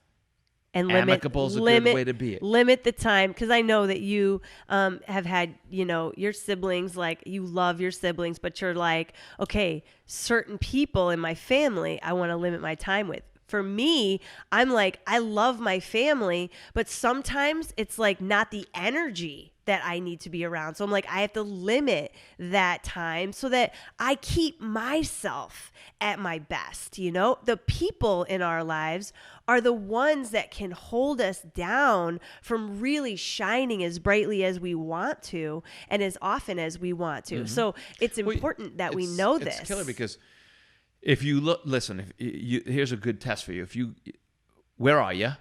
And amicable's a good way to be. Limit the time, because I know that you have had, your siblings, like, you love your siblings, but you're like, okay, certain people in my family I want to limit my time with. For me, I'm like, I love my family, but sometimes it's like not the energy that I need to be around. So I'm like, I have to limit that time so that I keep myself at my best. The people in our lives are the ones that can hold us down from really shining as brightly as we want to and as often as we want to. Mm-hmm. So it's important that we know this. It's killer because if you listen, here's a good test for you. Where are you?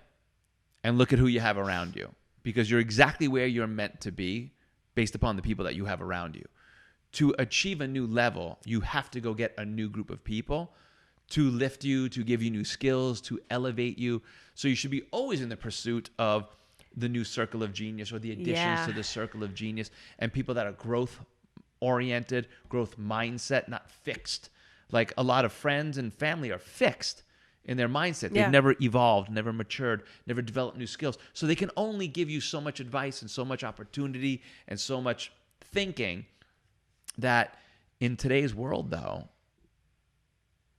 And look at who you have around you. Because you're exactly where you're meant to be based upon the people that you have around you. To achieve a new level, you have to go get a new group of people to lift you, to give you new skills, to elevate you. So you should be always in the pursuit of the new circle of genius or the additions to the circle of genius, and people that are growth-oriented, growth mindset, not fixed. Like, a lot of friends and family are fixed in their mindset. They've never evolved, never matured, never developed new skills. So they can only give you so much advice and so much opportunity and so much thinking that in today's world, though,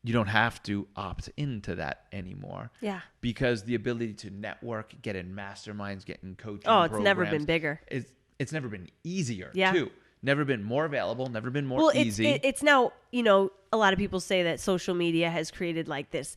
you don't have to opt into that anymore. Yeah. Because the ability to network, get in masterminds, get in coaching programs. Never been bigger. It's never been easier, too. Never been more available, never been more easy. It's now, a lot of people say that social media has created like this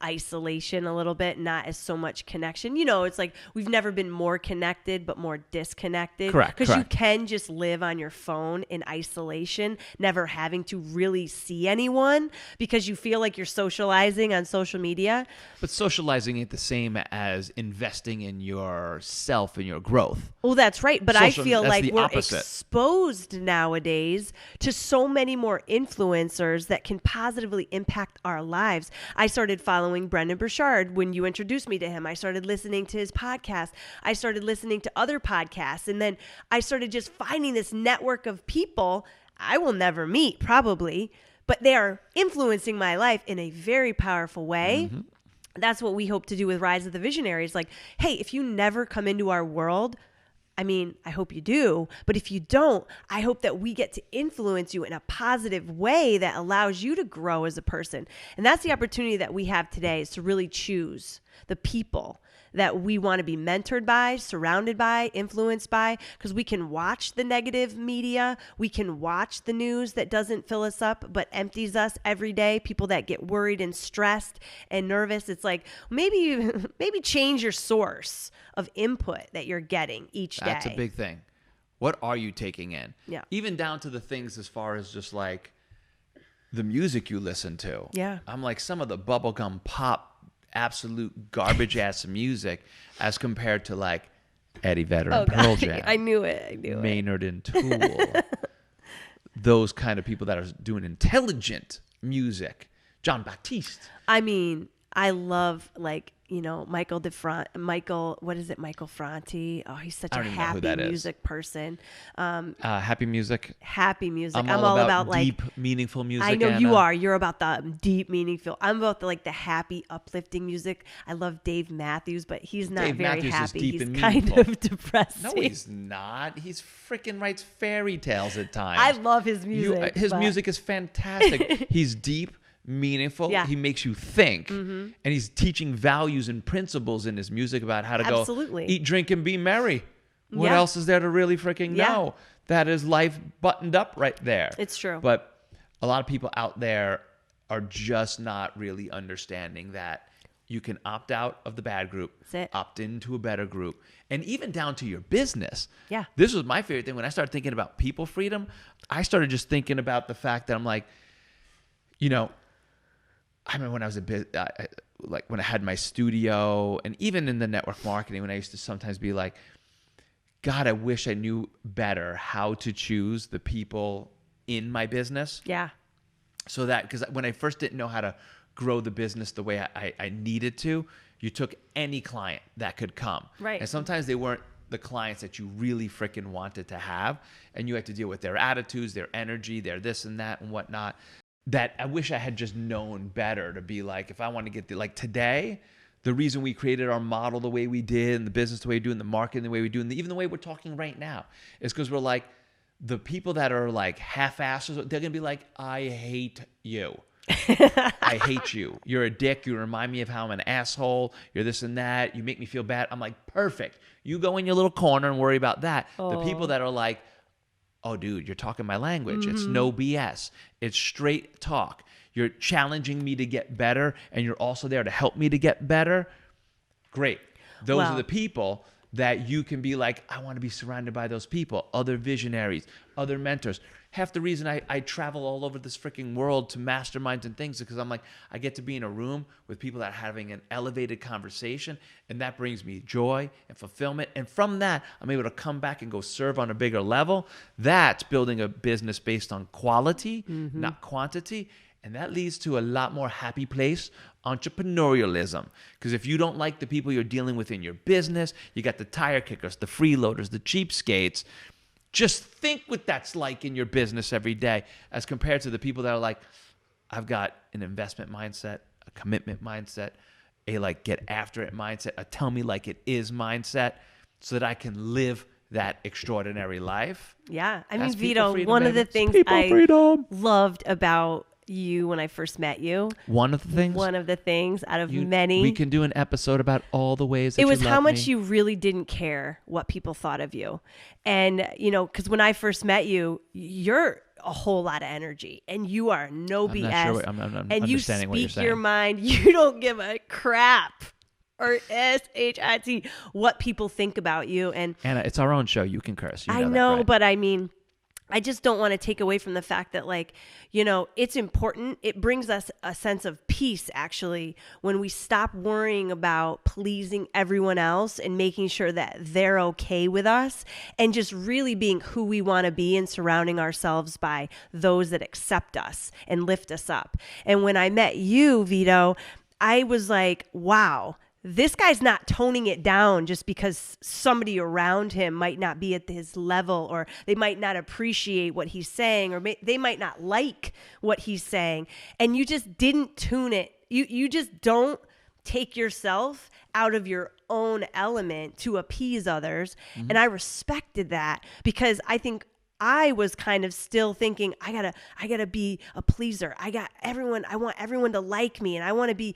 isolation a little bit, not as so much connection. It's like we've never been more connected, but more disconnected. Correct. Because you can just live on your phone in isolation, never having to really see anyone because you feel like you're socializing on social media. But socializing ain't the same as investing in yourself and your growth. Well, that's right. But I feel like we're exposed nowadays to so many more influencers that can positively impact our lives. I started following Brendon Burchard when you introduced me to him. I started listening to his podcast. I started listening to other podcasts. And then I started just finding this network of people I will never meet probably, but they are influencing my life in a very powerful way. Mm-hmm. That's what we hope to do with Rise of the Visionaries. Like, hey, if you never come into our world, I mean, I hope you do. But if you don't, I hope that we get to influence you in a positive way that allows you to grow as a person. And that's the opportunity that we have today, is to really choose the people that we want to be mentored by, surrounded by, influenced by, because we can watch the negative media. We can watch the news that doesn't fill us up, but empties us every day. People that get worried and stressed and nervous. It's like, maybe change your source of input that you're getting each day. That's a big thing. What are you taking in? Yeah. Even down to the things as far as just like the music you listen to. Yeah. I'm like, some of the bubblegum pop, absolute garbage ass music as compared to like Eddie Vedder and Pearl Jam. I knew it. Maynard and Tool. Those kind of people that are doing intelligent music. John Baptiste. I mean, I love Michael Franti. Oh, he's such a happy music person. Happy music. Happy music. I'm all about deep, meaningful music. I know you are. You're about the deep, meaningful. I'm about the happy, uplifting music. I love Dave Matthews, but he's not Dave very Matthews happy. Is deep he's and kind meaningful. of depressing. No, he's not. He's freaking writes fairy tales at times. I love his music. His music is fantastic. He's deep, meaningful. Yeah. He makes you think, and he's teaching values and principles in his music about how to Absolutely. go eat, drink, and be merry. What else is there to really freaking know? That is life buttoned up right there. It's true. But a lot of people out there are just not really understanding that you can opt out of the bad group, opt into a better group, and even down to your business. Yeah. This was my favorite thing. When I started thinking about people freedom, I started just thinking about the fact that I'm like, I remember when I was when I had my studio, and even in the network marketing, when I used to sometimes be like, God, I wish I knew better how to choose the people in my business. Yeah. So that, because when I first didn't know how to grow the business the way I needed to, you took any client that could come. Right. And sometimes they weren't the clients that you really freaking wanted to have, and you had to deal with their attitudes, their energy, their this and that and whatnot. That I wish I had just known better to be like, if I want to get today, the reason we created our model the way we did, and the business the way we do, and the marketing the way we do, and even the way we're talking right now, is because we're like, the people that are like half-asses, they're going to be like, I hate you. I hate you. You're a dick. You remind me of how I'm an asshole. You're this and that. You make me feel bad. I'm like, perfect. You go in your little corner and worry about that. Oh. The people that are like, oh, dude, you're talking my language. It's no BS. It's straight talk. You're challenging me to get better, and you're also there to help me to get better. Great. Those are the people that you can be like, I want to be surrounded by those people, other visionaries, other mentors. Half the reason I travel all over this freaking world to masterminds and things is because I'm like, I get to be in a room with people that are having an elevated conversation, and that brings me joy and fulfillment. And from that, I'm able to come back and go serve on a bigger level. That's building a business based on quality, not quantity. And that leads to a lot more happy place, entrepreneurialism. Because if you don't like the people you're dealing with in your business, you got the tire kickers, the freeloaders, the cheapskates. Just think what that's like in your business every day as compared to the people that are like, I've got an investment mindset, a commitment mindset, a like get after it mindset, a tell me like it is mindset, so that I can live that extraordinary life. Yeah. I That's mean, Vito, freedom, one baby. of the things loved about you when I first met you. One of the things out of many. We can do an episode about all the ways that it was you how love much me. you really didn't care what people thought of you. And, because when I first met you, you're a whole lot of energy, and you are no BS. Not sure I'm and you understanding what you're speak saying. your mind. You don't give a crap, or SHIT, what people think about you. And Anna, it's our own show. You can curse. I know, but I mean, I just don't want to take away from the fact that, it's important. It brings us a sense of peace, actually, when we stop worrying about pleasing everyone else and making sure that they're okay with us, and just really being who we want to be and surrounding ourselves by those that accept us and lift us up. And when I met you, Vito, I was like, wow. This guy's not toning it down just because somebody around him might not be at his level, or they might not appreciate what he's saying, or they might not like what he's saying. And you just didn't tune it. You just don't take yourself out of your own element to appease others. Mm-hmm. And I respected that because I think I was kind of still thinking, I gotta be a pleaser. I want everyone to like me, and I want to be,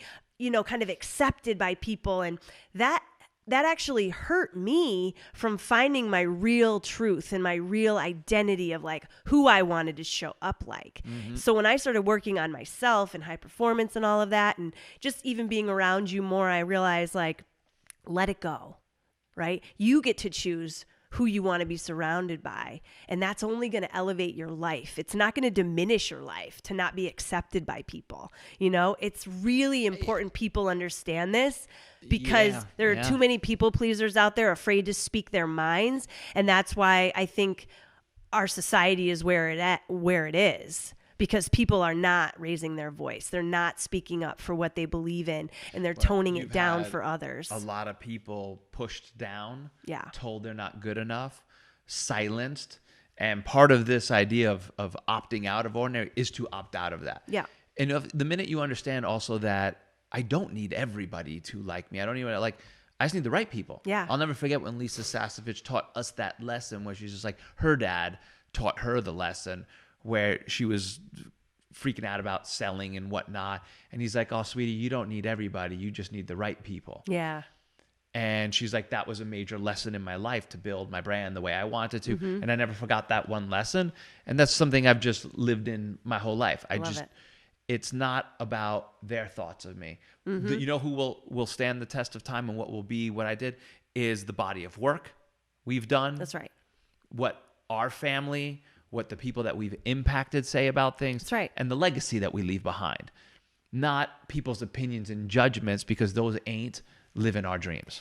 kind of accepted by people. And that actually hurt me from finding my real truth and my real identity of like who I wanted to show up like. Mm-hmm. So when I started working on myself and high performance and all of that, and just even being around you more, I realized like, let it go, right? You get to choose who you want to be surrounded by. And that's only going to elevate your life. It's not going to diminish your life to not be accepted by people. It's really important people understand this because there are too many people pleasers out there afraid to speak their minds. And that's why I think our society is where it is. Because people are not raising their voice. They're not speaking up for what they believe in, and they're toning it down for others. A lot of people pushed down, told they're not good enough, silenced. And part of this idea of opting out of ordinary is to opt out of that. Yeah. And the minute you understand also that I don't need everybody to like me. I don't even I just need the right people. Yeah. I'll never forget when Lisa Sasevich taught us that lesson where she's just like, her dad taught her the lesson where she was freaking out about selling and whatnot. And he's like, oh, sweetie, you don't need everybody. You just need the right people. Yeah. And she's like, that was a major lesson in my life to build my brand the way I wanted to. Mm-hmm. And I never forgot that one lesson. And that's something I've just lived in my whole life. It's not about their thoughts of me. Mm-hmm. Who will stand the test of time and what will be what I did is the body of work we've done. That's right. What our family, what the people that we've impacted say about things. That's right. And the legacy that we leave behind. Not people's opinions and judgments, because those ain't living our dreams.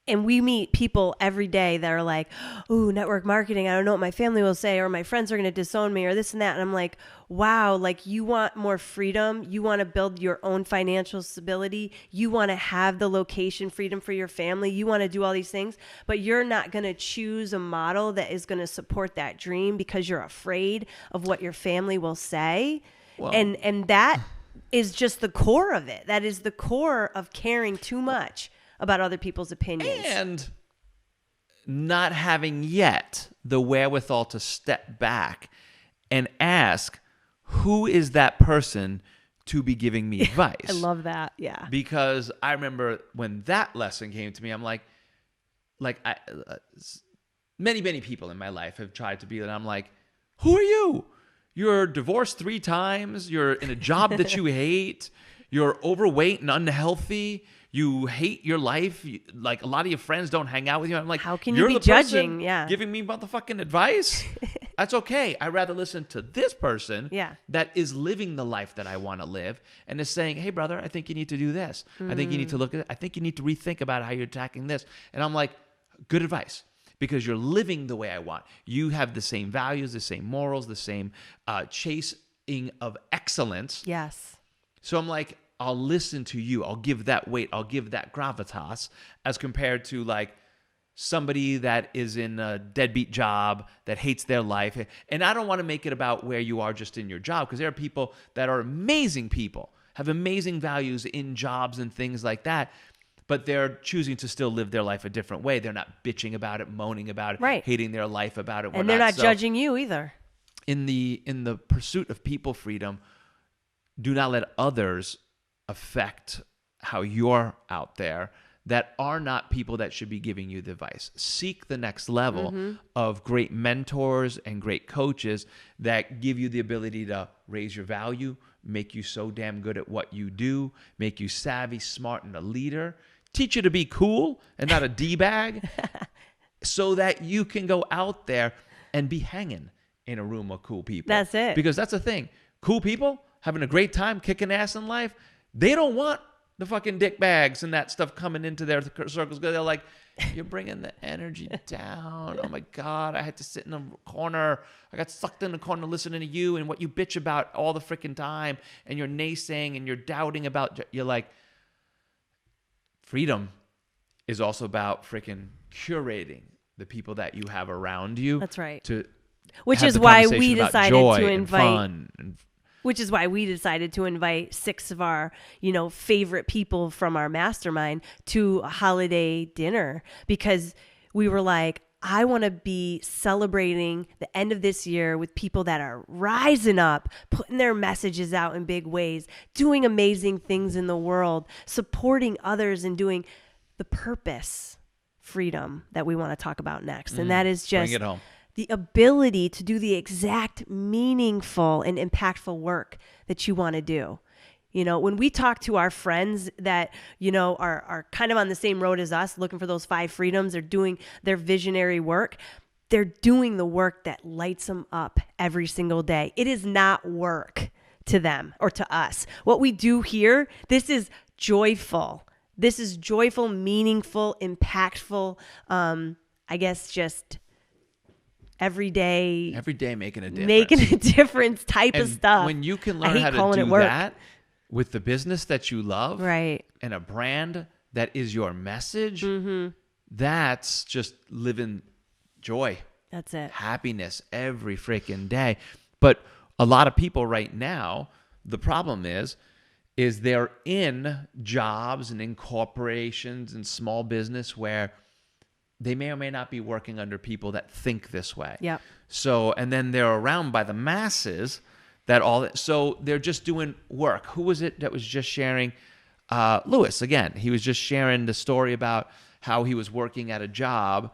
And we meet people every day that are like, ooh, network marketing, I don't know what my family will say, or my friends are going to disown me, or this and that. And I'm like, wow, like you want more freedom. You want to build your own financial stability. You want to have the location freedom for your family. You want to do all these things, but you're not going to choose a model that is going to support that dream because you're afraid of what your family will say. Well, and that is just the core of it. That is the core of caring too much about other people's opinions. And not having yet the wherewithal to step back and ask, who is that person to be giving me advice? I love that, yeah. Because I remember when that lesson came to me, I'm like many people in my life have tried to be that. I'm like, who are you? You're divorced 3 times. You're in a job that you hate. You're overweight and unhealthy. You hate your life. Like a lot of your friends don't hang out with you. I'm like, how can you be judging? Yeah, giving me motherfucking advice. That's okay. I'd rather listen to this person that is living the life that I want to live and is saying, hey, brother, I think you need to do this. I think you need to look at it. I think you need to rethink about how you're attacking this. And I'm like, good advice, because you're living the way I want. You have the same values, the same morals, the same chasing of excellence. Yes. So I'm like, I'll listen to you. I'll give that weight. I'll give that gravitas as compared to like somebody that is in a deadbeat job that hates their life. And I don't want to make it about where you are just in your job, because there are people that are amazing people, have amazing values in jobs and things like that, but they're choosing to still live their life a different way. They're not bitching about it, moaning about it, right, hating their life about it. And they're not judging you either. In the pursuit of people freedom, do not let others affect how you're out there that are not people that should be giving you the advice. Seek the next level of great mentors and great coaches that give you the ability to raise your value, make you so damn good at what you do, make you savvy, smart, and a leader, teach you to be cool and not a D-bag, so that you can go out there and be hanging in a room of cool people. That's it. Because that's the thing. Cool people having a great time, kicking ass in life, they don't want the fucking dick bags and that stuff coming into their circles. They're like, you're bringing the energy down. Oh my God, I had to sit in a corner. I got sucked in the corner listening to you and what you bitch about all the freaking time. And you're naysaying and you're doubting about, you're like, freedom is also about freaking curating the people that you have around you. That's right. To Which is why we decided to invite Which is why we decided to invite 6 of our, favorite people from our mastermind to a holiday dinner, because we were like, I want to be celebrating the end of this year with people that are rising up, putting their messages out in big ways, doing amazing things in the world, supporting others, and doing the purpose freedom that we want to talk about next. And that is just bring it home. The ability to do the exact meaningful and impactful work that you want to do. When we talk to our friends that, are kind of on the same road as us, looking for those 5 freedoms, they're doing their visionary work. They're doing the work that lights them up every single day. It is not work to them or to us. What we do here, this is joyful. This is joyful, meaningful, impactful, just every day making a difference type of stuff. When you can learn how to do that with the business that you love, right, and a brand that is your message, that's just living joy. That's it. Happiness every freaking day. But a lot of people right now, the problem is they're in jobs and in corporations and small business where they may or may not be working under people that think this way. Yeah. So, and then they're around by the masses so they're just doing work. Who was it that was just sharing? Lewis, again, he was just sharing the story about how he was working at a job,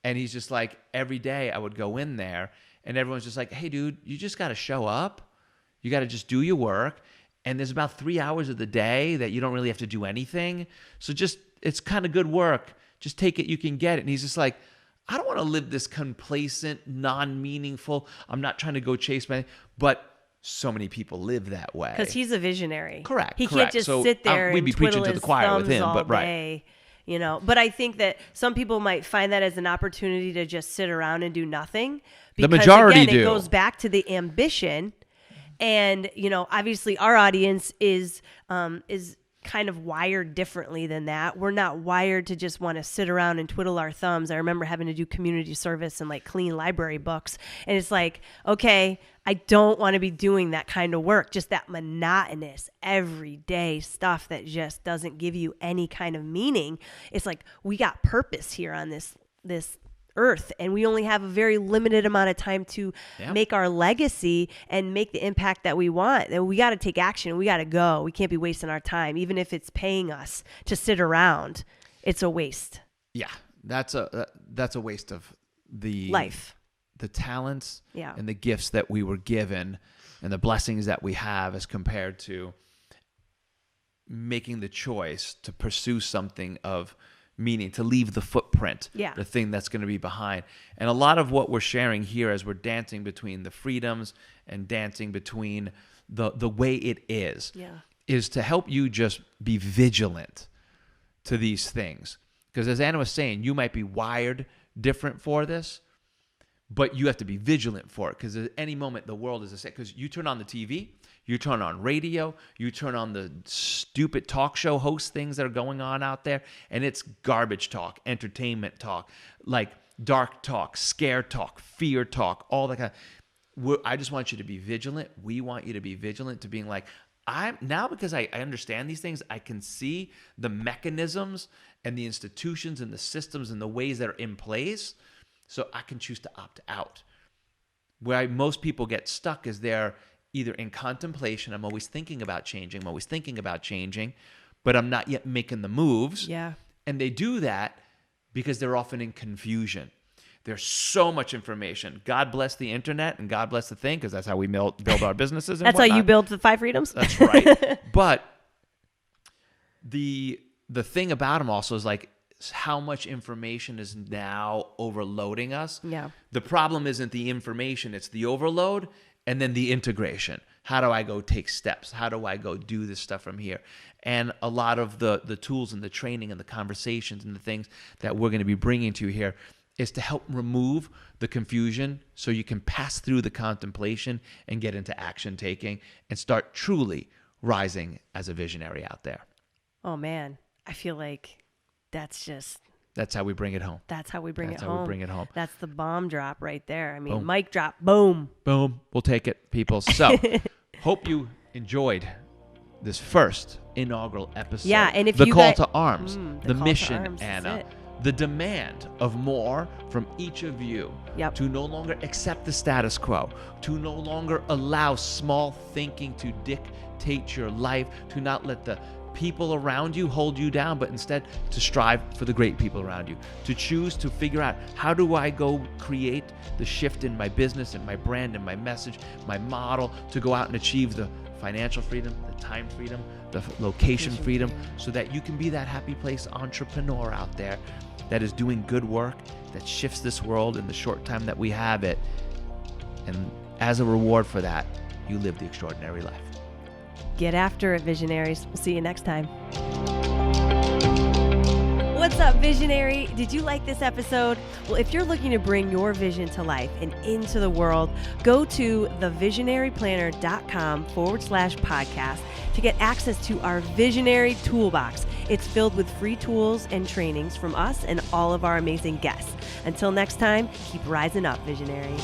and he's just like, every day I would go in there and everyone's just like, hey dude, you just got to show up. You got to just do your work. And there's about 3 hours of the day that you don't really have to do anything. So it's kind of good work. Just take it, you can get it. And he's just like, I don't want to live this complacent, non-meaningful, I'm not trying to go chase but so many people live that way. Because he's a visionary. Correct. He can't just sit there and we'd be preaching to the choir with him, but right. But I think that some people might find that as an opportunity to just sit around and do nothing. Because, the majority again, do. It goes back to the ambition. And, obviously our audience is kind of wired differently than that. We're not wired to just want to sit around and twiddle our thumbs. I remember having to do community service and clean library books. And it's like, okay, I don't want to be doing that kind of work, just that monotonous everyday stuff that just doesn't give you any kind of meaning. It's like, we got purpose here on this earth, and we only have a very limited amount of time to make our legacy and make the impact that we want. And we got to take action. We got to go. We can't be wasting our time, even if it's paying us to sit around. It's a waste. Yeah, that's a waste of the life, the talents, and the gifts that we were given, and the blessings that we have, as compared to making the choice to pursue something of meaning, to leave the footprint, the thing that's going to be behind. And a lot of what we're sharing here as we're dancing between the freedoms and dancing between the way it is to help you just be vigilant to these things. Because as Anna was saying, you might be wired different for this, but you have to be vigilant for it, because at any moment the world is the same. Because you turn on the TV, you turn on radio, you turn on the stupid talk show host things that are going on out there, and it's garbage talk, entertainment talk, like dark talk, scare talk, fear talk, all that kind of. I just want you to be vigilant. We want you to be vigilant to being like, because I understand these things, I can see the mechanisms and the institutions and the systems and the ways that are in place, so I can choose to opt out. Where most people get stuck is they're either in contemplation, I'm always thinking about changing, but I'm not yet making the moves. Yeah. And they do that because they're often in confusion. There's so much information. God bless the internet and God bless the thing, because that's how we build our businesses and that's whatnot. how you build the 5 freedoms? That's right. But the thing about them also is how much information is now overloading us. Yeah. The problem isn't the information, it's the overload, and then the integration. How do I go take steps? How do I go do this stuff from here? And a lot of the tools and the training and the conversations and the things that we're going to be bringing to you here is to help remove the confusion, so you can pass through the contemplation and get into action taking and start truly rising as a visionary out there. Oh man, I feel like that's how we bring it home. That's how we bring it home. That's how we bring it home. That's the bomb drop right there. I mean, boom. Mic drop, boom. Boom. We'll take it, people. So Hope you enjoyed this first inaugural episode. Yeah, and if the you call guys, to arms, the mission, arms, Anna, the demand of more from each of you to no longer accept the status quo, to no longer allow small thinking to dictate your life, to not let the people around you hold you down, but instead to strive for the great people around you, to choose to figure out, how do I go create the shift in my business and my brand and my message, my model, to go out and achieve the financial freedom, the time freedom, the location freedom, so that you can be that happy place entrepreneur out there that is doing good work, that shifts this world in the short time that we have it. And as a reward for that, you live the extraordinary life. Get after it, visionaries. We'll see you next time. What's up, visionary? Did you like this episode? Well, if you're looking to bring your vision to life and into the world, go to thevisionaryplanner.com/podcast to get access to our Visionary Toolbox. It's filled with free tools and trainings from us and all of our amazing guests. Until next time, keep rising up, visionary.